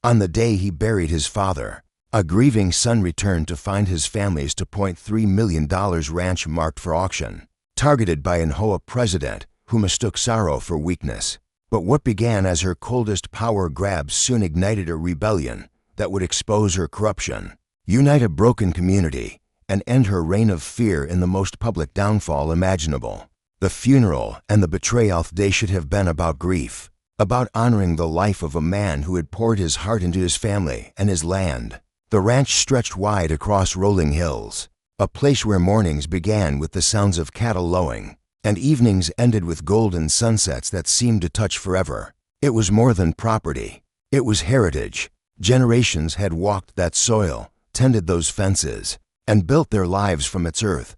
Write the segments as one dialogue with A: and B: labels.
A: On the day he buried his father, a grieving son returned to find his family's $2.3 million ranch marked for auction, targeted by an HOA president who mistook sorrow for weakness. But what began as her coldest power grab soon ignited a rebellion that would expose her corruption, unite a broken community, and end her reign of fear in the most public downfall imaginable. The funeral and the betrayal day should have been about grief, about honoring the life of a man who had poured his heart into his family and his land. The ranch stretched wide across rolling hills, a place where mornings began with the sounds of cattle lowing, and evenings ended with golden sunsets that seemed to touch forever. It was more than property. It was heritage. Generations had walked that soil, tended those fences, and built their lives from its earth.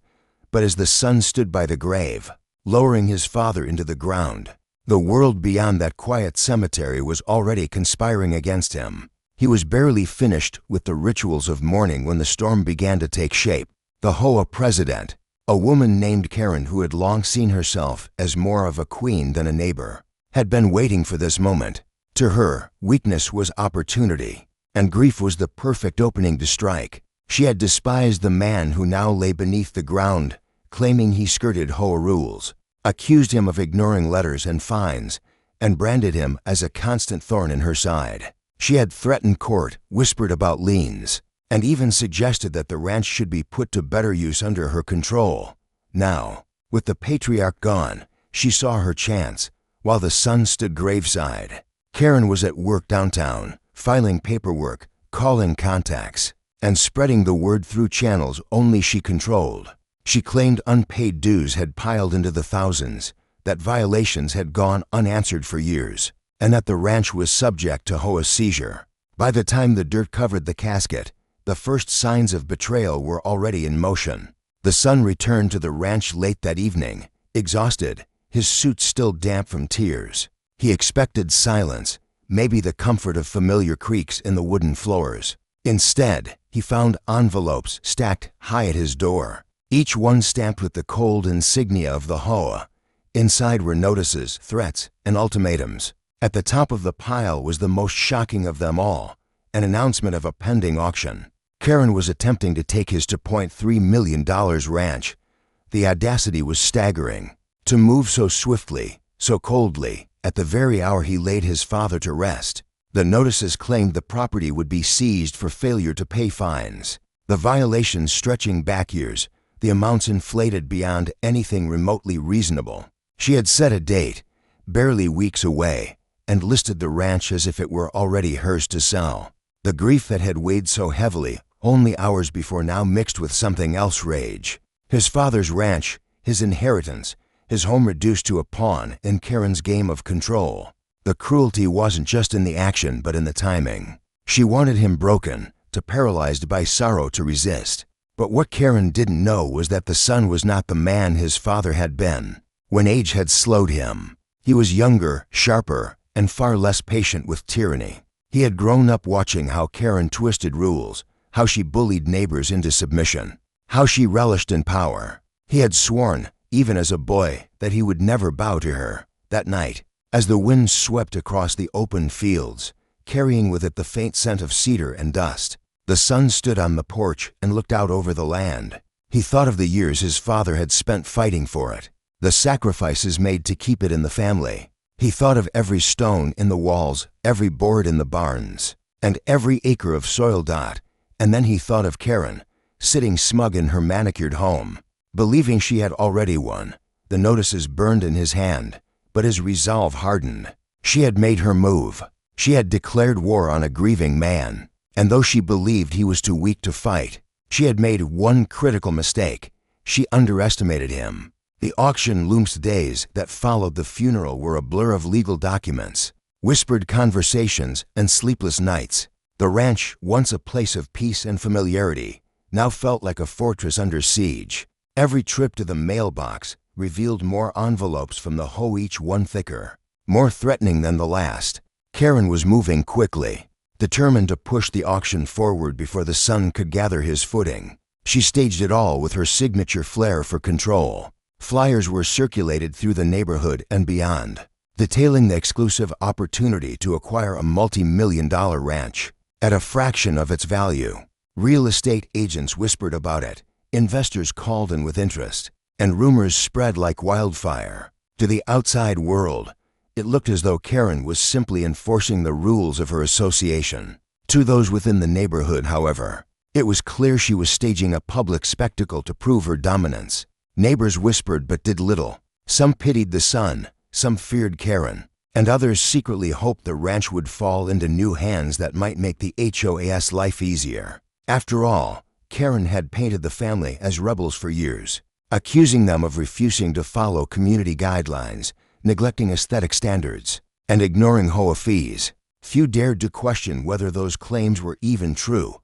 A: But as the son stood by the grave, lowering his father into the ground, the world beyond that quiet cemetery was already conspiring against him. He was barely finished with the rituals of mourning when the storm began to take shape. The HOA president, a woman named Karen who had long seen herself as more of a queen than a neighbor, had been waiting for this moment. To her, weakness was opportunity, and grief was the perfect opening to strike. She had despised the man who now lay beneath the ground, claiming he skirted HOA rules, accused him of ignoring letters and fines, and branded him as a constant thorn in her side. She had threatened court, whispered about liens, and even suggested that the ranch should be put to better use under her control. Now, with the patriarch gone, she saw her chance, while the son stood graveside. Karen was at work downtown, filing paperwork, calling contacts, and spreading the word through channels only she controlled. She claimed unpaid dues had piled into the thousands, that violations had gone unanswered for years, and that the ranch was subject to HOA seizure. By the time the dirt covered the casket, the first signs of betrayal were already in motion. The son returned to the ranch late that evening, exhausted, his suit still damp from tears. He expected silence, maybe the comfort of familiar creaks in the wooden floors. Instead, he found envelopes stacked high at his door, each one stamped with the cold insignia of the HOA. Inside were notices, threats, and ultimatums. At the top of the pile was the most shocking of them all, an announcement of a pending auction. Karen was attempting to take his $2.3 million ranch. The audacity was staggering. To move so swiftly, so coldly, at the very hour he laid his father to rest. The notices claimed the property would be seized for failure to pay fines, the violations stretching back years, the amounts inflated beyond anything remotely reasonable. She had set a date, barely weeks away, and listed the ranch as if it were already hers to sell. The grief that had weighed so heavily only hours before now mixed with something else: rage. His father's ranch, his inheritance, his home reduced to a pawn in Karen's game of control. The cruelty wasn't just in the action but in the timing. She wanted him broken, too paralyzed by sorrow to resist. But what Karen didn't know was that the son was not the man his father had been. When age had slowed him, he was younger, sharper, and far less patient with tyranny. He had grown up watching how Karen twisted rules, how she bullied neighbors into submission, how she relished in power. He had sworn, even as a boy, that he would never bow to her. That night, as the wind swept across the open fields, carrying with it the faint scent of cedar and dust, the son stood on the porch and looked out over the land. He thought of the years his father had spent fighting for it, the sacrifices made to keep it in the family. He thought of every stone in the walls, every board in the barns, and every acre of soil dot. And then he thought of Karen, sitting smug in her manicured home, believing she had already won. The notices burned in his hand, but his resolve hardened. She had made her move. She had declared war on a grieving man. And though she believed he was too weak to fight, she had made one critical mistake. She underestimated him. The auction looms days that followed the funeral were a blur of legal documents, whispered conversations, and sleepless nights. The ranch, once a place of peace and familiarity, now felt like a fortress under siege. Every trip to the mailbox revealed more envelopes from the HOA, each one thicker, more threatening than the last. Karen was moving quickly, determined to push the auction forward before the son could gather his footing. She staged it all with her signature flair for control. Flyers were circulated through the neighborhood and beyond. detailing the exclusive opportunity to acquire a multi-million-dollar ranch at a fraction of its value. Real estate agents whispered about it, investors called in with interest, and rumors spread like wildfire. To the outside world, it looked as though Karen was simply enforcing the rules of her association. To those within the neighborhood, however, it was clear she was staging a public spectacle to prove her dominance. Neighbors whispered but did little. Some pitied the son, some feared Karen, and others secretly hoped the ranch would fall into new hands that might make the HOA's life easier. After all, Karen had painted the family as rebels for years, accusing them of refusing to follow community guidelines, neglecting aesthetic standards, and ignoring HOA fees. Few dared to question whether those claims were even true.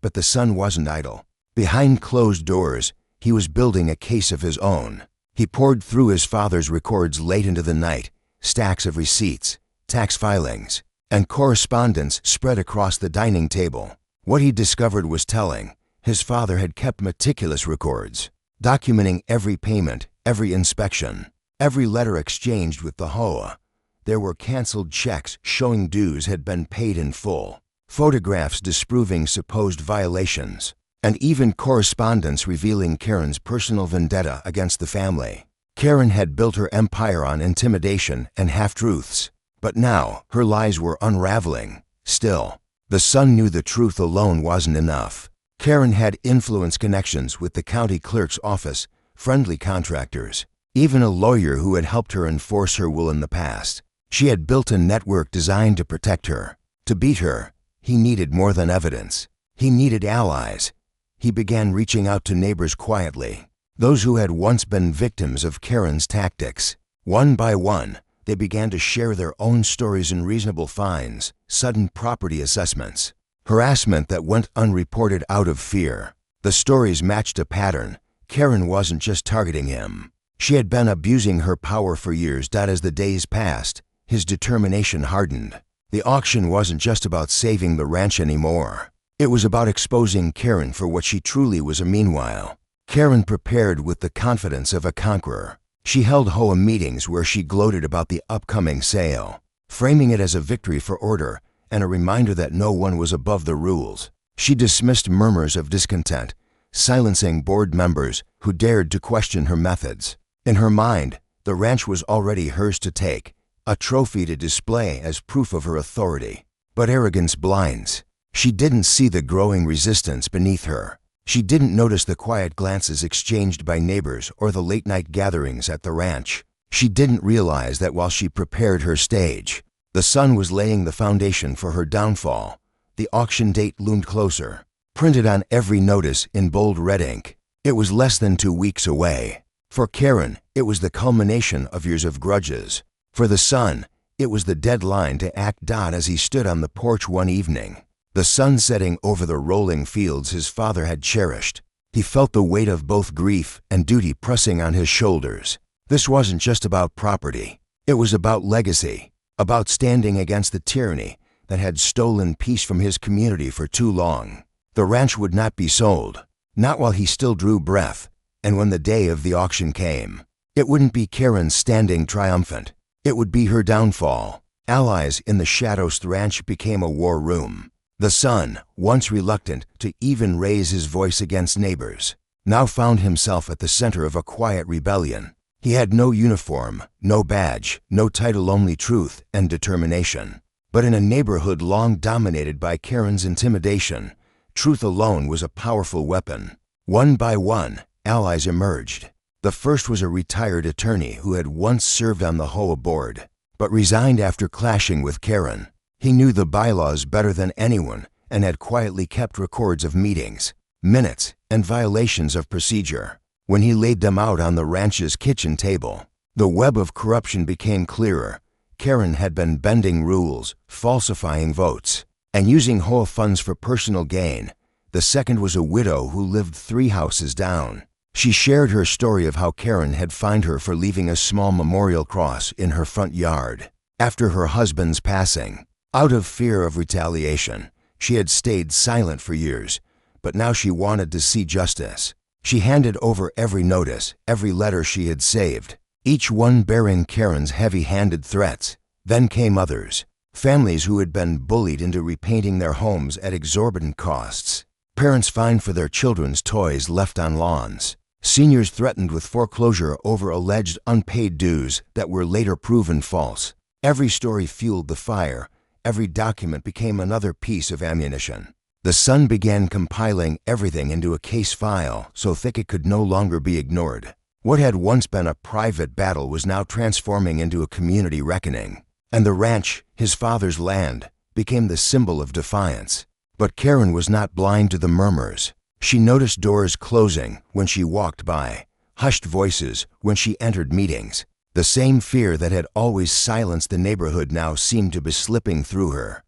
A: But the son wasn't idle. Behind closed doors, he was building a case of his own. He poured through his father's records late into the night, stacks of receipts, tax filings, and correspondence spread across the dining table. What he discovered was telling. His father had kept meticulous records, documenting every payment, every inspection, every letter exchanged with the HOA. There were canceled checks showing dues had been paid in full, photographs disproving supposed violations, and even correspondence revealing Karen's personal vendetta against the family. Karen had built her empire on intimidation and half-truths, but now her lies were unraveling. Still, the son knew the truth alone wasn't enough. Karen had influence connections with the county clerk's office, friendly contractors, even a lawyer who had helped her enforce her will in the past. She had built a network designed to protect her. To beat her, he needed more than evidence. He needed allies. He began reaching out to neighbors quietly, those who had once been victims of Karen's tactics. One by one, they began to share their own stories in reasonable fines, sudden property assessments, harassment that went unreported out of fear. The stories matched a pattern. Karen wasn't just targeting him. She had been abusing her power for years. As the days passed, his determination hardened. The auction wasn't just about saving the ranch anymore. It was about exposing Karen for what she truly was. Meanwhile, Karen prepared with the confidence of a conqueror. She held HOA meetings where she gloated about the upcoming sale, framing it as a victory for order and a reminder that no one was above the rules. She dismissed murmurs of discontent, silencing board members who dared to question her methods. In her mind, the ranch was already hers to take, a trophy to display as proof of her authority. But arrogance blinds. She didn't see the growing resistance beneath her. She didn't notice the quiet glances exchanged by neighbors or the late-night gatherings at the ranch. She didn't realize that while she prepared her stage, the sun was laying the foundation for her downfall. The auction date loomed closer, printed on every notice in bold red ink. It was less than 2 weeks away. For Karen, it was the culmination of years of grudges. For the son, it was the deadline to act. As he stood on the porch one evening, the sun setting over the rolling fields his father had cherished, he felt the weight of both grief and duty pressing on his shoulders. This wasn't just about property. It was about legacy, about standing against the tyranny that had stolen peace from his community for too long. The ranch would not be sold, not while he still drew breath, and when the day of the auction came, it wouldn't be Karen standing triumphant. It would be her downfall. Allies in the shadows. The ranch became a war room. The son, once reluctant to even raise his voice against neighbors, now found himself at the center of a quiet rebellion. He had no uniform, no badge, no title, only truth and determination. But in a neighborhood long dominated by Karen's intimidation, truth alone was a powerful weapon. One by one, allies emerged. The first was a retired attorney who had once served on the HOA board, but resigned after clashing with Karen. He knew the bylaws better than anyone and had quietly kept records of meetings, minutes, and violations of procedure. When he laid them out on the ranch's kitchen table, the web of corruption became clearer. Karen had been bending rules, falsifying votes, and using HOA funds for personal gain. The second was a widow who lived 3 houses down. She shared her story of how Karen had fined her for leaving a small memorial cross in her front yard after her husband's passing. Out of fear of retaliation, she had stayed silent for years, but now she wanted to see justice. She handed over every notice, every letter she had saved, each one bearing Karen's heavy-handed threats. Then came others, families who had been bullied into repainting their homes at exorbitant costs, parents fined for their children's toys left on lawns, seniors threatened with foreclosure over alleged unpaid dues that were later proven false. Every story fueled the fire. Every document became another piece of ammunition. The Sun began compiling everything into a case file so thick it could no longer be ignored. What had once been a private battle was now transforming into a community reckoning. And the ranch, his father's land, became the symbol of defiance. But Karen was not blind to the murmurs. She noticed doors closing when she walked by, hushed voices when she entered meetings. The same fear that had always silenced the neighborhood now seemed to be slipping through her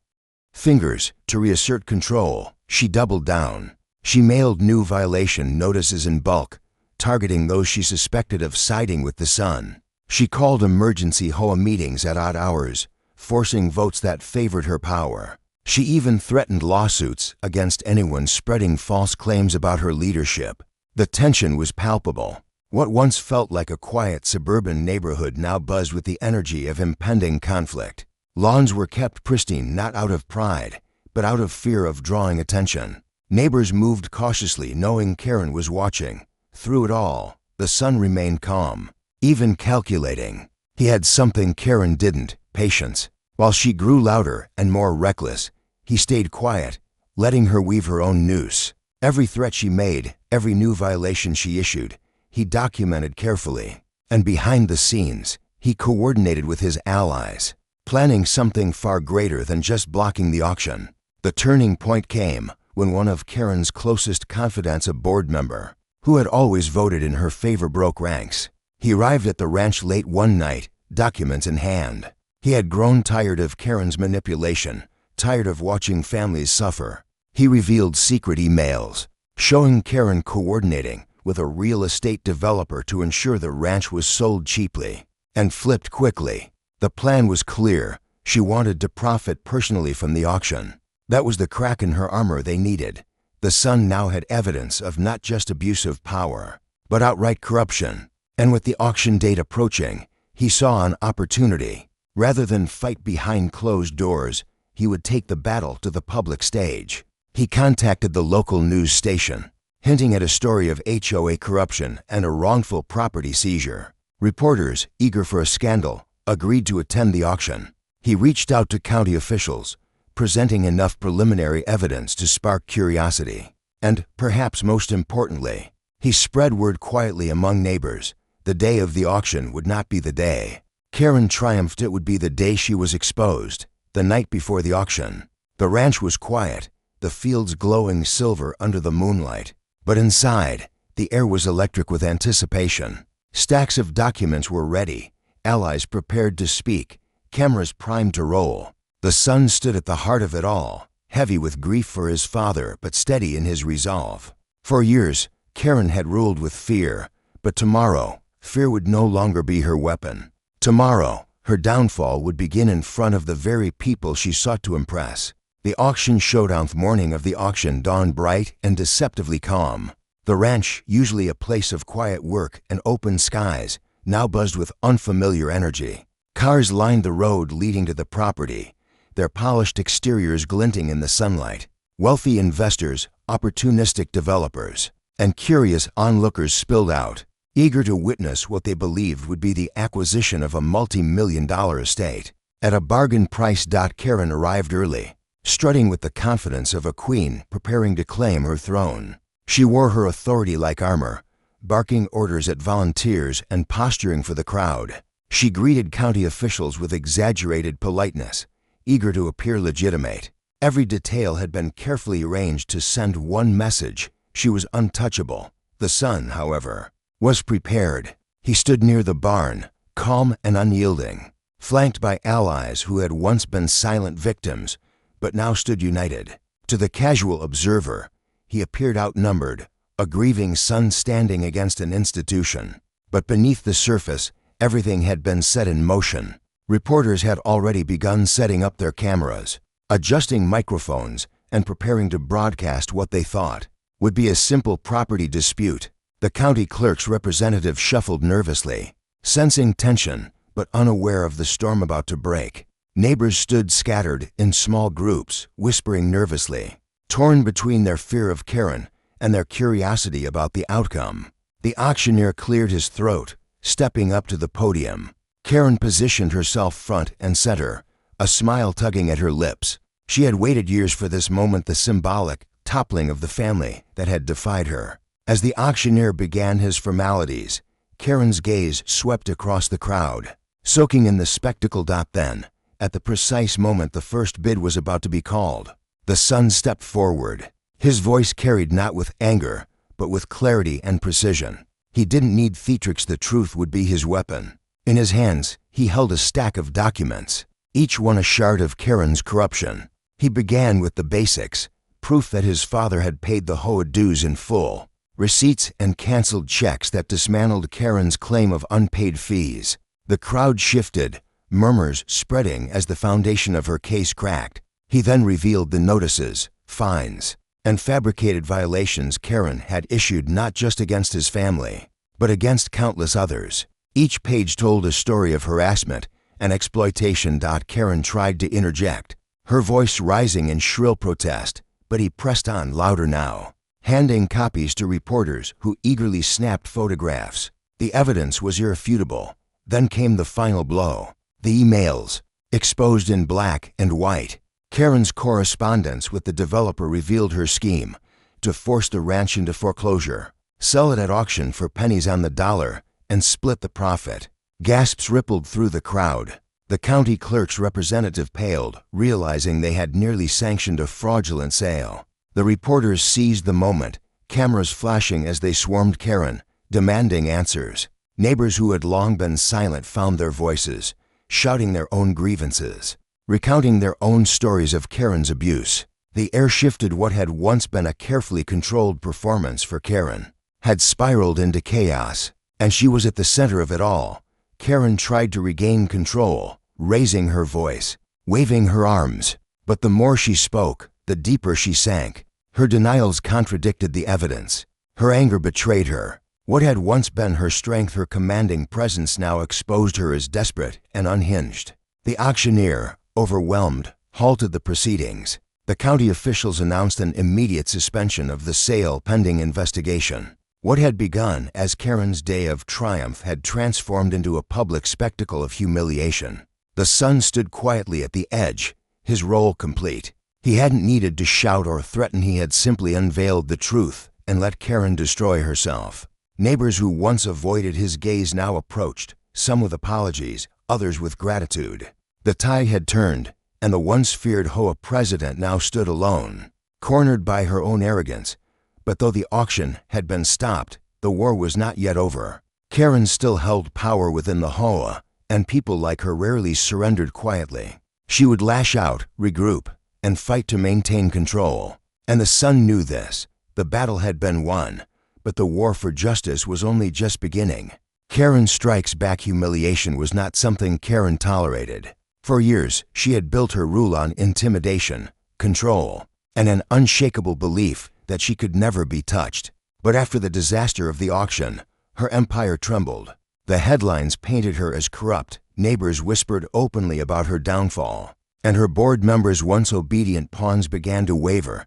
A: fingers. To reassert control, she doubled down. She mailed new violation notices in bulk, targeting those she suspected of siding with the Sun. She called emergency HOA meetings at odd hours, forcing votes that favored her power. She even threatened lawsuits against anyone spreading false claims about her leadership. The tension was palpable. What once felt like a quiet suburban neighborhood now buzzed with the energy of impending conflict. Lawns were kept pristine not out of pride, but out of fear of drawing attention. Neighbors moved cautiously, knowing Karen was watching. Through it all, the Sun remained calm, even calculating. He had something Karen didn't: patience. While she grew louder and more reckless, he stayed quiet, letting her weave her own noose. Every threat she made, every new violation she issued, he documented carefully. And behind the scenes, he coordinated with his allies, planning something far greater than just blocking the auction. The turning point came when one of Karen's closest confidants, a board member, who had always voted in her favor, broke ranks. He arrived at the ranch late one night, documents in hand. He had grown tired of Karen's manipulation, tired of watching families suffer. He revealed secret emails, showing Karen coordinating with a real estate developer to ensure the ranch was sold cheaply and flipped quickly. The plan was clear. She wanted to profit personally from the auction. That was the crack in her armor they needed. The Sun now had evidence of not just abuse of power, but outright corruption. And with the auction date approaching, he saw an opportunity. Rather than fight behind closed doors, he would take the battle to the public stage. He contacted the local news station, hinting at a story of HOA corruption and a wrongful property seizure. Reporters, eager for a scandal, agreed to attend the auction. He reached out to county officials, presenting enough preliminary evidence to spark curiosity. And, perhaps most importantly, he spread word quietly among neighbors. The day of the auction would not be the day Karen triumphed. It would be the day she was exposed. The night before the auction, the ranch was quiet, the fields glowing silver under the moonlight. But inside, the air was electric with anticipation. Stacks of documents were ready, allies prepared to speak, cameras primed to roll. The Sun stood at the heart of it all, heavy with grief for his father but steady in his resolve. For years, Karen had ruled with fear, but tomorrow, fear would no longer be her weapon. Tomorrow, her downfall would begin in front of the very people she sought to impress. The auction showdown. The morning of the auction dawned bright and deceptively calm. The ranch, usually a place of quiet work and open skies, now buzzed with unfamiliar energy. Cars lined the road leading to the property, their polished exteriors glinting in the sunlight. Wealthy investors, opportunistic developers, and curious onlookers spilled out, eager to witness what they believed would be the acquisition of a multi-million-dollar estate. At a bargain price. Karen arrived early, strutting with the confidence of a queen preparing to claim her throne. She wore her authority like armor, barking orders at volunteers and posturing for the crowd. She greeted county officials with exaggerated politeness, eager to appear legitimate. Every detail had been carefully arranged to send one message: she was untouchable. The Sun, however, was prepared. He stood near the barn, calm and unyielding, flanked by allies who had once been silent victims, but now stood united. To the casual observer, he appeared outnumbered, a grieving Sun standing against an institution. But beneath the surface, everything had been set in motion. Reporters had already begun setting up their cameras, adjusting microphones, and preparing to broadcast what they thought would be a simple property dispute. The county clerk's representative shuffled nervously, Sensing tension, but unaware of the storm about to break, neighbors stood scattered in small groups, whispering nervously, torn between their fear of Karen and their curiosity about the outcome. The auctioneer cleared his throat, stepping up to the podium. Karen positioned herself front and center, a smile tugging at her lips. She had waited years for this moment, the symbolic toppling of the family that had defied her. As the auctioneer began his formalities, Karen's gaze swept across the crowd, soaking in the spectacle. Then, at the precise moment the first bid was about to be called, the son stepped forward. His voice carried not with anger, but with clarity and precision. He didn't need theatrics, the truth would be his weapon. In his hands, he held a stack of documents, each one a shard of Karen's corruption. He began with the basics, proof that his father had paid the HOA dues in full, receipts and canceled checks that dismantled Karen's claim of unpaid fees. The crowd shifted, murmurs spreading as the foundation of her case cracked. He then revealed the notices, fines, and fabricated violations Karen had issued not just against his family, but against countless others. Each page told a story of harassment and exploitation. Karen tried to interject, her voice rising in shrill protest, but he pressed on louder now, handing copies to reporters who eagerly snapped photographs. The evidence was irrefutable. Then came the final blow. The emails, exposed in black and white. Karen's correspondence with the developer revealed her scheme to force the ranch into foreclosure, sell it at auction for pennies on the dollar, and split the profit. Gasps rippled through the crowd. The county clerk's representative paled, realizing they had nearly sanctioned a fraudulent sale. The reporters seized the moment, cameras flashing as they swarmed Karen, demanding answers. Neighbors who had long been silent found their voices, shouting their own grievances, recounting their own stories of Karen's abuse. The air shifted. What had once been a carefully controlled performance for Karen had spiraled into chaos, and she was at the center of it all. Karen tried to regain control, raising her voice, waving her arms, but the more she spoke, the deeper she sank. Her denials contradicted the evidence. Her anger betrayed her. What had once been her strength, her commanding presence, now exposed her as desperate and unhinged. The auctioneer, overwhelmed, halted the proceedings. The county officials announced an immediate suspension of the sale pending investigation. What had begun as Karen's day of triumph had transformed into a public spectacle of humiliation. The son stood quietly at the edge, his role complete. He hadn't needed to shout or threaten. He had simply unveiled the truth and let Karen destroy herself. Neighbors who once avoided his gaze now approached, some with apologies, others with gratitude. The tide had turned, and the once feared HOA president now stood alone, cornered by her own arrogance. But though the auction had been stopped, the war was not yet over. Karen still held power within the HOA, and people like her rarely surrendered quietly. She would lash out, regroup, and fight to maintain control. And the son knew this. The battle had been won, but the war for justice was only just beginning. Karen strikes back. Humiliation was not something Karen tolerated. For years, she had built her rule on intimidation, control, and an unshakable belief that she could never be touched. But after the disaster of the auction, her empire trembled. The headlines painted her as corrupt, neighbors whispered openly about her downfall, and her board members, once obedient pawns, began to waver.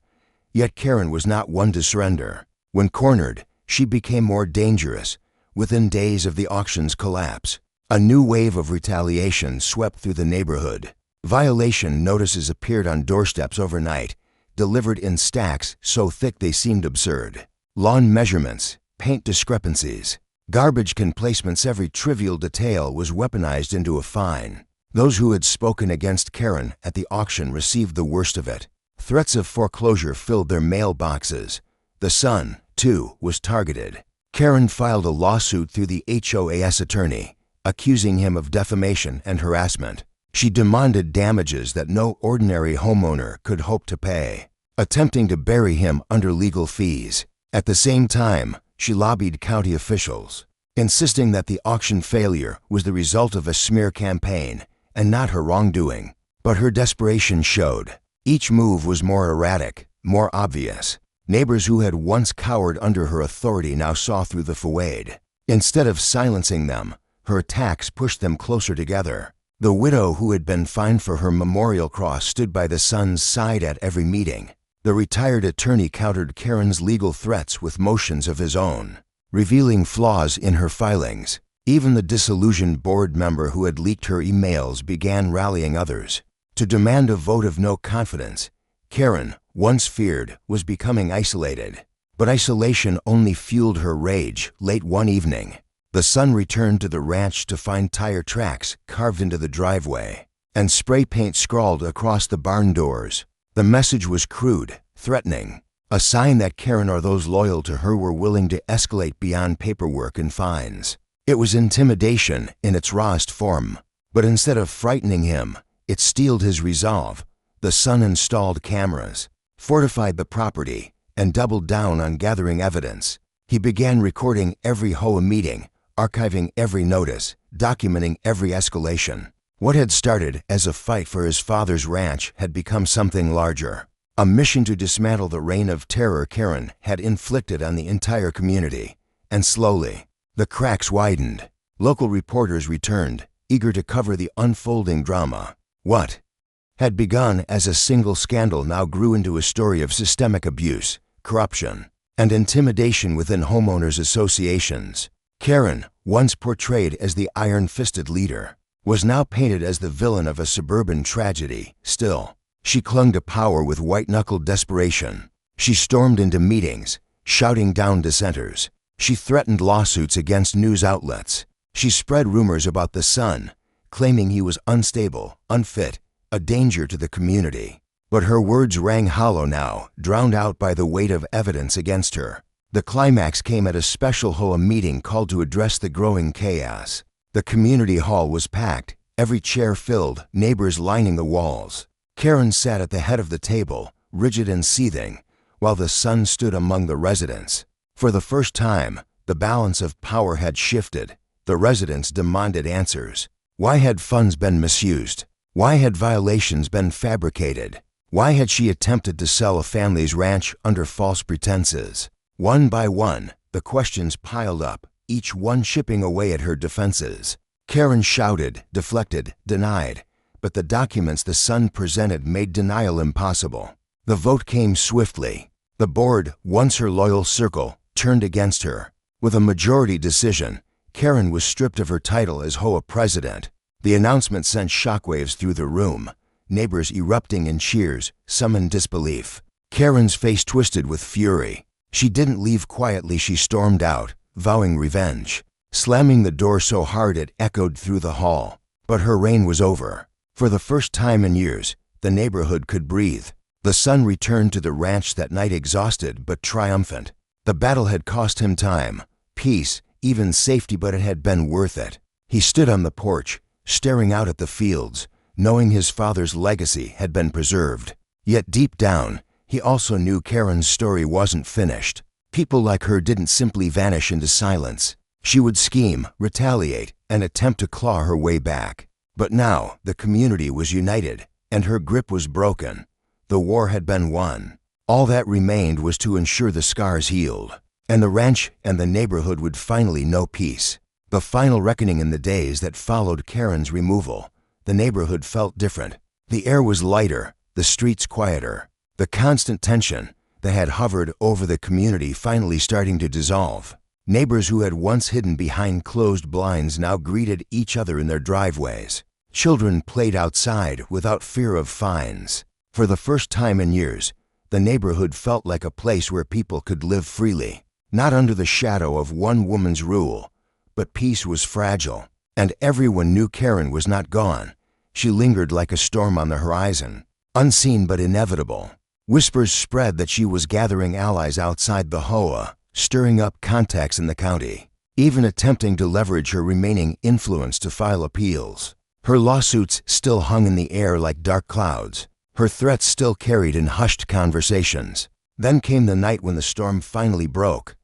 A: Yet Karen was not one to surrender. When cornered, she became more dangerous. Within days of the auction's collapse, a new wave of retaliation swept through the neighborhood. Violation notices appeared on doorsteps overnight, delivered in stacks so thick they seemed absurd. Lawn measurements, paint discrepancies, garbage can placements, every trivial detail was weaponized into a fine. Those who had spoken against Karen at the auction received the worst of it. Threats of foreclosure filled their mailboxes. The son, too, was targeted. Karen filed a lawsuit through the HOA's attorney, accusing him of defamation and harassment. She demanded damages that no ordinary homeowner could hope to pay, attempting to bury him under legal fees. At the same time, she lobbied county officials, insisting that the auction failure was the result of a smear campaign and not her wrongdoing. But her desperation showed. Each move was more erratic, more obvious. Neighbors who had once cowered under her authority now saw through the facade. Instead of silencing them, Her attacks pushed them closer together. The widow who had been fined for her memorial cross stood by the son's side at every meeting. The retired attorney countered Karen's legal threats with motions of his own, revealing flaws in her filings. Even the disillusioned board member who had leaked her emails began rallying others to demand a vote of no confidence. Karen, once feared, was becoming isolated. But isolation only fueled her rage. Late one evening, the son returned to the ranch to find tire tracks carved into the driveway and spray paint scrawled across the barn doors. The message was crude, threatening, a sign that Karen or those loyal to her were willing to escalate beyond paperwork and fines. It was intimidation in its rawest form. But instead of frightening him, it steeled his resolve. The son installed cameras, fortified the property, and doubled down on gathering evidence. He began recording every HOA meeting, archiving every notice, documenting every escalation. What had started as a fight for his father's ranch had become something larger. A mission to dismantle the reign of terror Karen had inflicted on the entire community. And slowly, the cracks widened. Local reporters returned, eager to cover the unfolding drama. What had begun as a single scandal now grew into a story of systemic abuse, corruption, and intimidation within homeowners' associations. Karen, once portrayed as the iron-fisted leader, was now painted as the villain of a suburban tragedy. Still, she clung to power with white-knuckled desperation. She stormed into meetings, shouting down dissenters. She threatened lawsuits against news outlets. She spread rumors about the son, claiming he was unstable, unfit, a danger to the community. But her words rang hollow now, drowned out by the weight of evidence against her. The climax came at a special HOA meeting called to address the growing chaos. The community hall was packed, every chair filled, neighbors lining the walls. Karen sat at the head of the table, rigid and seething, while the son stood among the residents. For the first time, the balance of power had shifted. The residents demanded answers. Why had funds been misused? Why had violations been fabricated? Why had she attempted to sell a family's ranch under false pretenses? One by one, the questions piled up, each one chipping away at her defenses. Karen shouted, deflected, denied, but the documents the son presented made denial impossible. The vote came swiftly. The board, once her loyal circle, turned against her. With a majority decision, Karen was stripped of her title as HOA president. The announcement sent shockwaves through the room, neighbors erupting in cheers, some in disbelief. Karen's face twisted with fury. She didn't leave quietly. She stormed out, vowing revenge, slamming the door so hard it echoed through the hall. But her reign was over. For the first time in years, the neighborhood could breathe. The son returned to the ranch that night exhausted but triumphant. The battle had cost him time, peace, even safety, but it had been worth it. He stood on the porch, staring out at the fields, knowing his father's legacy had been preserved. Yet deep down, he also knew Karen's story wasn't finished. People like her didn't simply vanish into silence. She would scheme, retaliate, and attempt to claw her way back. But now, the community was united, and her grip was broken. The war had been won. All that remained was to ensure the scars healed, and the ranch and the neighborhood would finally know peace. The final reckoning in the days that followed Karen's removal. The neighborhood felt different. The air was lighter, the streets quieter. The constant tension that had hovered over the community finally starting to dissolve. Neighbors who had once hidden behind closed blinds now greeted each other in their driveways. Children played outside without fear of fines. For the first time in years, the neighborhood felt like a place where people could live freely, not under the shadow of one woman's rule. But peace was fragile, and everyone knew Karen was not gone. She lingered like a storm on the horizon, unseen but inevitable. Whispers spread that she was gathering allies outside the HOA, stirring up contacts in the county, even attempting to leverage her remaining influence to file appeals. Her lawsuits still hung in the air like dark clouds. Her threats still carried in hushed conversations. Then came the night when the storm finally broke.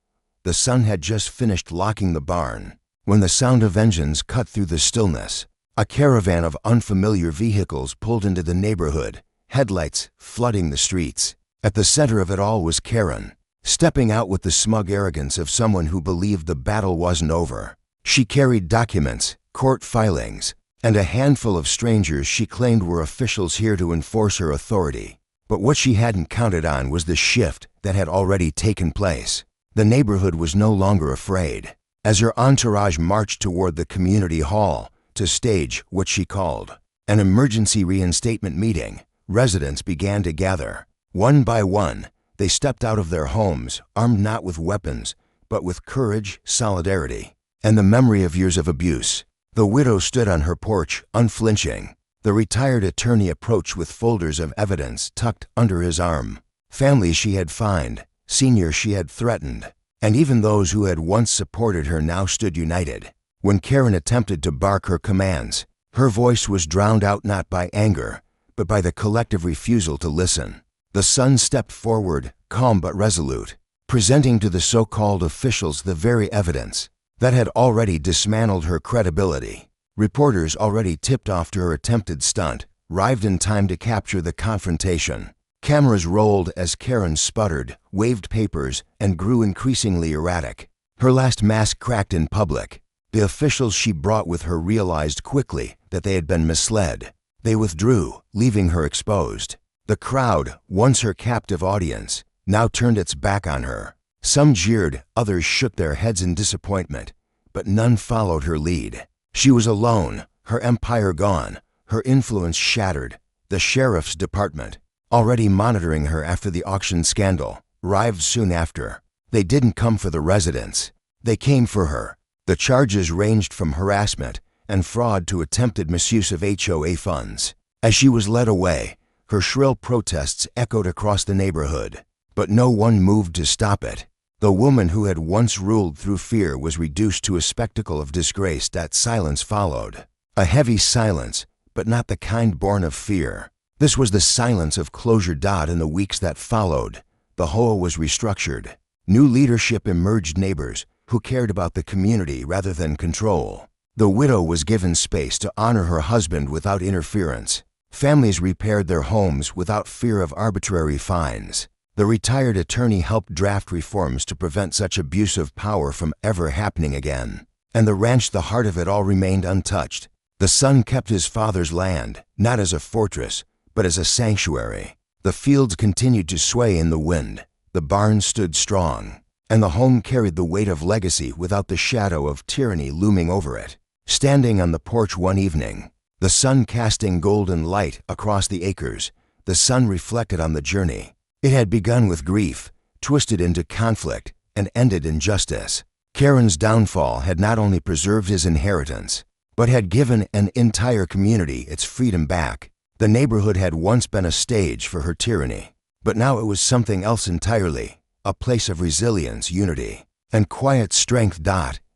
A: The sun had just finished locking the barn, when the sound of engines cut through the stillness. A caravan of unfamiliar vehicles pulled into the neighborhood, headlights flooding the streets. At the center of it all was Karen, stepping out with the smug arrogance of someone who believed the battle wasn't over. She carried documents, court filings, and a handful of strangers she claimed were officials here to enforce her authority. But what she hadn't counted on was the shift that had already taken place. The neighborhood was no longer afraid. As her entourage marched toward the community hall to stage what she called an emergency reinstatement meeting, residents began to gather. One by one, they stepped out of their homes, armed not with weapons, but with courage, solidarity, and the memory of years of abuse. The widow stood on her porch, unflinching. The retired attorney approached with folders of evidence tucked under his arm. Families she had fined, seniors she had threatened, and even those who had once supported her now stood united. When Karen attempted to bark her commands, her voice was drowned out not by anger, but by the collective refusal to listen. The son stepped forward, calm but resolute, presenting to the so-called officials the very evidence that had already dismantled her credibility. Reporters already tipped off to her attempted stunt, arrived in time to capture the confrontation. Cameras rolled as Karen sputtered, waved papers, and grew increasingly erratic. Her last mask cracked in public. The officials she brought with her realized quickly that they had been misled. They withdrew, leaving her exposed. The crowd, once her captive audience, now turned its back on her. Some jeered, others shook their heads in disappointment, but none followed her lead. She was alone, her empire gone, her influence shattered. The sheriff's department, already monitoring her after the auction scandal, arrived soon after. They didn't come for the residents. They came for her. The charges ranged from harassment and fraud to attempted misuse of HOA funds. As she was led away, her shrill protests echoed across the neighborhood, but no one moved to stop it. The woman who had once ruled through fear was reduced to a spectacle of disgrace. That silence followed. A heavy silence, but not the kind born of fear. This was the silence of closure. In the weeks that followed, the HOA was restructured. New leadership emerged, neighbors who cared about the community rather than control. The widow was given space to honor her husband without interference. Families repaired their homes without fear of arbitrary fines. The retired attorney helped draft reforms to prevent such abuse of power from ever happening again. And the ranch, the heart of it all, remained untouched. The son kept his father's land, not as a fortress, but as a sanctuary. The fields continued to sway in the wind. The barn stood strong, and the home carried the weight of legacy without the shadow of tyranny looming over it. Standing on the porch one evening, the sun casting golden light across the acres, the son reflected on the journey. It had begun with grief, twisted into conflict, and ended in justice. Karen's downfall had not only preserved his inheritance, but had given an entire community its freedom back. The neighborhood had once been a stage for her tyranny, but now it was something else entirely, a place of resilience, unity, and quiet strength.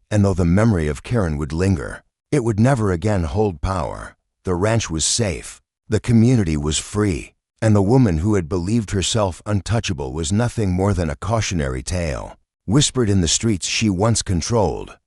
A: And though the memory of Karen would linger, it would never again hold power. The ranch was safe, the community was free, and the woman who had believed herself untouchable was nothing more than a cautionary tale, whispered in the streets she once controlled.